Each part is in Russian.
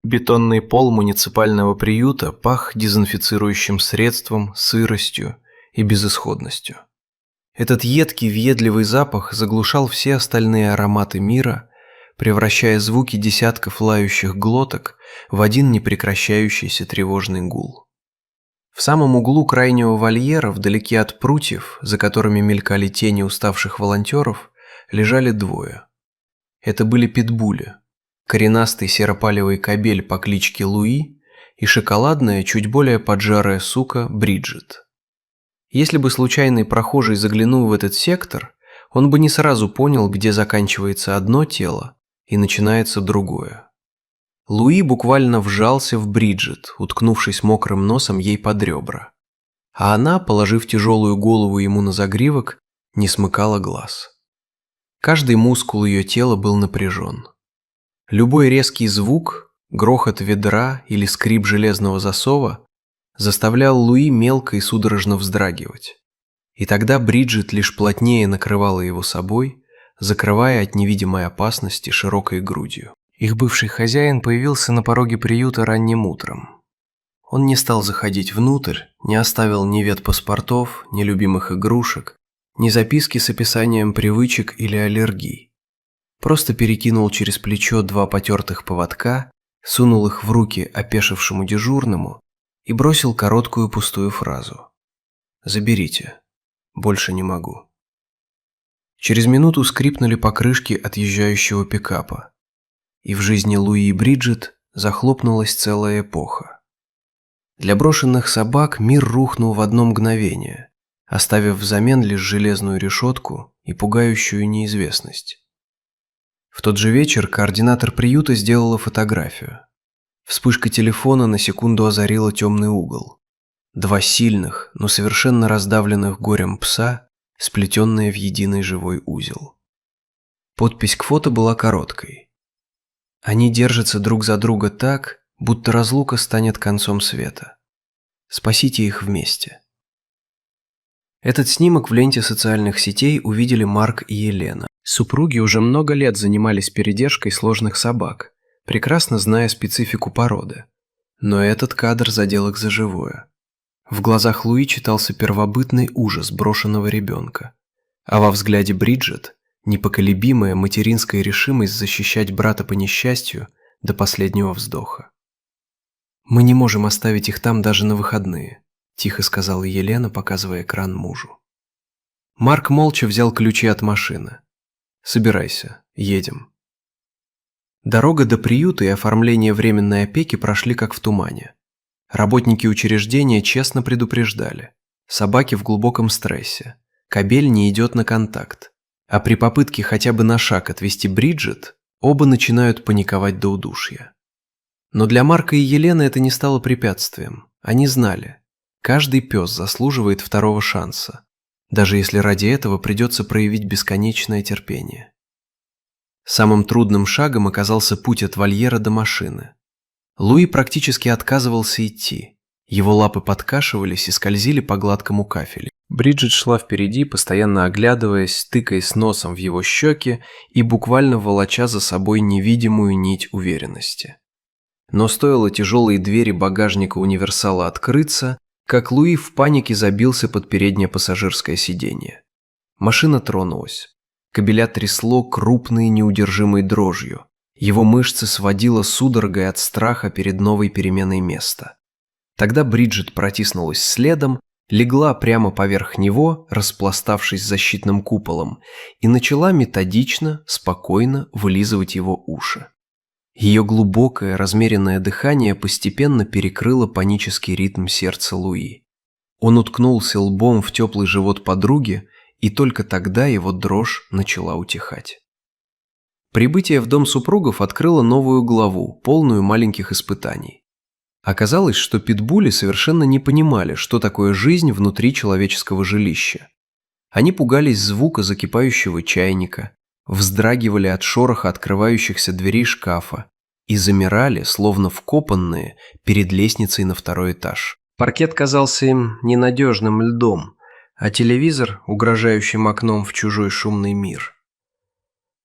Бетонный пол муниципального приюта пах дезинфицирующим средством, сыростью и безысходностью. Этот едкий, въедливый запах заглушал все остальные ароматы мира, превращая звуки десятков лающих глоток в один непрекращающийся тревожный гул. В самом углу крайнего вольера, вдалеке от прутьев, за которыми мелькали тени уставших волонтеров, лежали двое. Это были питбули. Коренастый серопалевый кобель по кличке Луи и шоколадная, чуть более поджарая сука Бриджит. Если бы случайный прохожий заглянул в этот сектор, он бы не сразу понял, где заканчивается одно тело и начинается другое. Луи буквально вжался в Бриджит, уткнувшись мокрым носом ей под ребра. А она, положив тяжелую голову ему на загривок, не смыкала глаз. Каждый мускул ее тела был напряжен. Любой резкий звук, грохот ведра или скрип железного засова заставлял Луи мелко и судорожно вздрагивать. И тогда Бриджит лишь плотнее накрывала его собой, закрывая от невидимой опасности широкой грудью. Их бывший хозяин появился на пороге приюта ранним утром. Он не стал заходить внутрь, не оставил ни ветпаспортов, ни любимых игрушек, ни записки с описанием привычек или аллергий. Просто перекинул через плечо два потертых поводка, сунул их в руки опешившему дежурному и бросил короткую пустую фразу: «Заберите. Больше не могу». Через минуту скрипнули покрышки отъезжающего пикапа, и в жизни Луи и Бриджит захлопнулась целая эпоха. Для брошенных собак мир рухнул в одно мгновение, оставив взамен лишь железную решетку и пугающую неизвестность. В тот же вечер координатор приюта сделала фотографию. Вспышка телефона на секунду озарила темный угол. Два сильных, но совершенно раздавленных горем пса, сплетенные в единый живой узел. Подпись к фото была короткой. Они держатся друг за друга так, будто разлука станет концом света. Спасите их вместе. Этот снимок в ленте социальных сетей увидели Марк и Елена. Супруги уже много лет занимались передержкой сложных собак, прекрасно зная специфику породы. Но этот кадр задел их за живое. В глазах Луи читался первобытный ужас брошенного ребенка, а во взгляде Бриджит – непоколебимая материнская решимость защищать брата по несчастью до последнего вздоха. «Мы не можем оставить их там даже на выходные», – тихо сказала Елена, показывая экран мужу. Марк молча взял ключи от машины. «Собирайся, едем». Дорога до приюта и оформление временной опеки прошли как в тумане. Работники учреждения честно предупреждали: собаки в глубоком стрессе, кобель не идет на контакт, а при попытке хотя бы на шаг отвести Бриджит, оба начинают паниковать до удушья. Но для Марка и Елены это не стало препятствием. Они знали: каждый пес заслуживает второго шанса, даже если ради этого придется проявить бесконечное терпение. Самым трудным шагом оказался путь от вольера до машины. Луи практически отказывался идти. Его лапы подкашивались и скользили по гладкому кафелю. Бриджит шла впереди, постоянно оглядываясь, тыкаясь носом в его щеки и буквально волоча за собой невидимую нить уверенности. Но стоило тяжелой двери багажника универсала открыться, как Луи в панике забился под переднее пассажирское сиденье. Машина тронулась. Кобеля трясло крупной неудержимой дрожью. Его мышцы сводило судорогой от страха перед новой переменой места. Тогда Бриджит протиснулась следом, легла прямо поверх него, распластавшись защитным куполом, и начала методично, спокойно вылизывать его уши. Ее глубокое, размеренное дыхание постепенно перекрыло панический ритм сердца Луи. Он уткнулся лбом в теплый живот подруги, и только тогда его дрожь начала утихать. Прибытие в дом супругов открыло новую главу, полную маленьких испытаний. Оказалось, что питбули совершенно не понимали, что такое жизнь внутри человеческого жилища. Они пугались звука закипающего чайника, вздрагивали от шороха открывающихся дверей шкафа и замирали, словно вкопанные, перед лестницей на второй этаж. Паркет казался им ненадежным льдом, а телевизор – угрожающим окном в чужой шумный мир.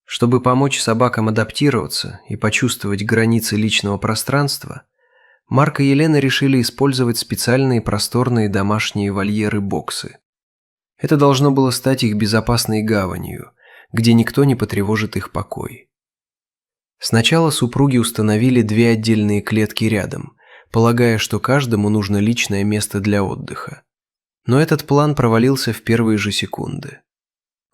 Чтобы помочь собакам адаптироваться и почувствовать границы личного пространства, Марк и Елена решили использовать специальные просторные домашние вольеры-боксы. Это должно было стать их безопасной гаванью, где никто не потревожит их покой. Сначала супруги установили 2 отдельные клетки рядом, полагая, что каждому нужно личное место для отдыха. Но этот план провалился в первые же секунды.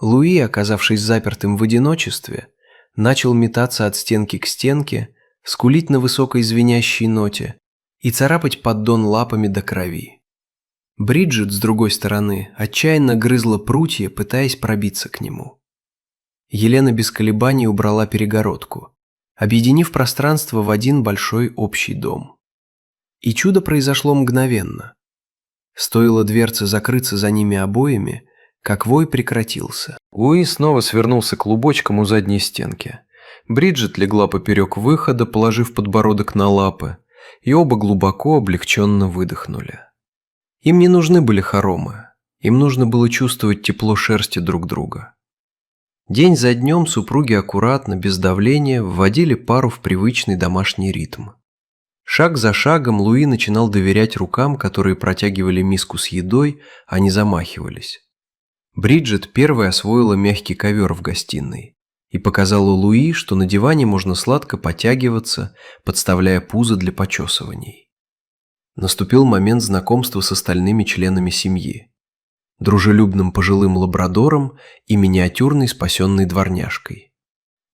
Луи, оказавшись запертым в одиночестве, начал метаться от стенки к стенке, скулить на высокой звенящей ноте и царапать поддон лапами до крови. Бриджит, с другой стороны, отчаянно грызла прутья, пытаясь пробиться к нему. Елена без колебаний убрала перегородку, объединив пространство в один большой общий дом. И чудо произошло мгновенно. Стоило дверце закрыться за ними обоими, как вой прекратился. Луи снова свернулся клубочком у задней стенки. Бриджит легла поперек выхода, положив подбородок на лапы, и оба глубоко облегченно выдохнули. Им не нужны были хоромы, им нужно было чувствовать тепло шерсти друг друга. День за днем супруги аккуратно, без давления, вводили пару в привычный домашний ритм. Шаг за шагом Луи начинал доверять рукам, которые протягивали миску с едой, а не замахивались. Бриджит первой освоила мягкий ковер в гостиной и показала Луи, что на диване можно сладко потягиваться, подставляя пузо для почесываний. Наступил момент знакомства с остальными членами семьи. Дружелюбным пожилым лабрадором и миниатюрной спасенной дворняжкой.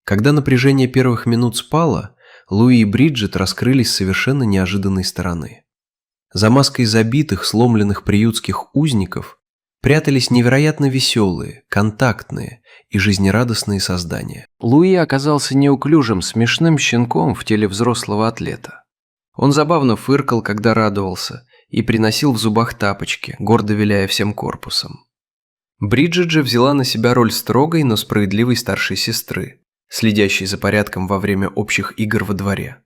Когда напряжение первых минут спало, Луи и Бриджит раскрылись с совершенно неожиданной стороны. За маской забитых, сломленных приютских узников прятались невероятно веселые, контактные и жизнерадостные создания. Луи оказался неуклюжим, смешным щенком в теле взрослого атлета. Он забавно фыркал, когда радовался, и приносил в зубах тапочки, гордо виляя всем корпусом. Бриджит же взяла на себя роль строгой, но справедливой старшей сестры, следящей за порядком во время общих игр во дворе.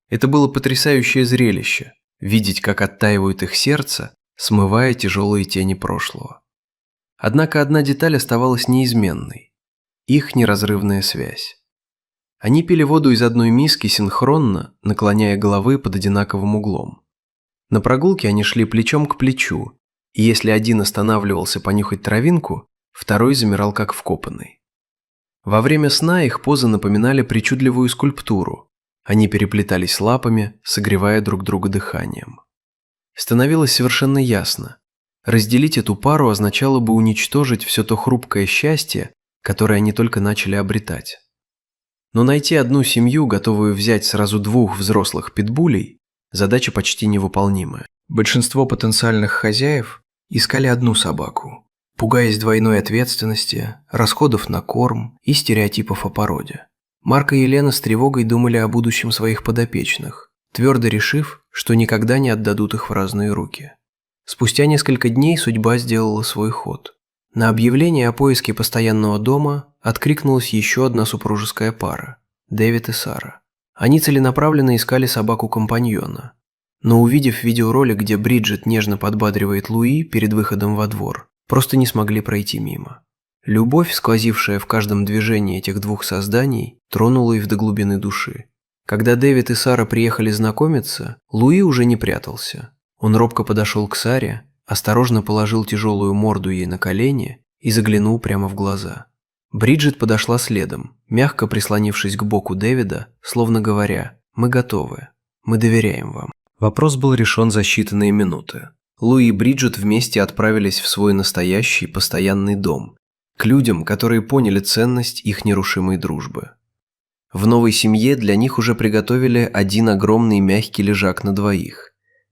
Это было потрясающее зрелище – видеть, как оттаивают их сердца, смывая тяжелые тени прошлого. Однако одна деталь оставалась неизменной – их неразрывная связь. Они пили воду из одной миски синхронно, наклоняя головы под одинаковым углом. На прогулке они шли плечом к плечу, и если один останавливался понюхать травинку, второй замирал как вкопанный. Во время сна их позы напоминали причудливую скульптуру. Они переплетались лапами, согревая друг друга дыханием. Становилось совершенно ясно. Разделить эту пару означало бы уничтожить все то хрупкое счастье, которое они только начали обретать. Но найти одну семью, готовую взять сразу 2 взрослых питбулей, задача почти невыполнимая. Большинство потенциальных хозяев искали одну собаку, пугаясь двойной ответственности, расходов на корм и стереотипов о породе. Марк и Елена с тревогой думали о будущем своих подопечных, твердо решив, что никогда не отдадут их в разные руки. Спустя несколько дней судьба сделала свой ход. На объявление о поиске постоянного дома откликнулась еще одна супружеская пара – Дэвид и Сара. Они целенаправленно искали собаку-компаньона, но увидев видеоролик, где Бриджит нежно подбадривает Луи перед выходом во двор, просто не смогли пройти мимо. Любовь, сквозившая в каждом движении этих 2 созданий, тронула их до глубины души. Когда Дэвид и Сара приехали знакомиться, Луи уже не прятался. Он робко подошел к Саре, осторожно положил тяжелую морду ей на колени и заглянул прямо в глаза. Бриджит подошла следом, мягко прислонившись к боку Дэвида, словно говоря: «Мы готовы, мы доверяем вам». Вопрос был решен за считанные минуты. Луи и Бриджит вместе отправились в свой настоящий постоянный дом, к людям, которые поняли ценность их нерушимой дружбы. В новой семье для них уже приготовили один огромный мягкий лежак на 2,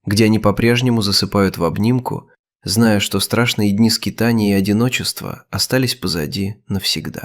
где они по-прежнему засыпают в обнимку, зная, что страшные дни скитания и одиночества остались позади навсегда.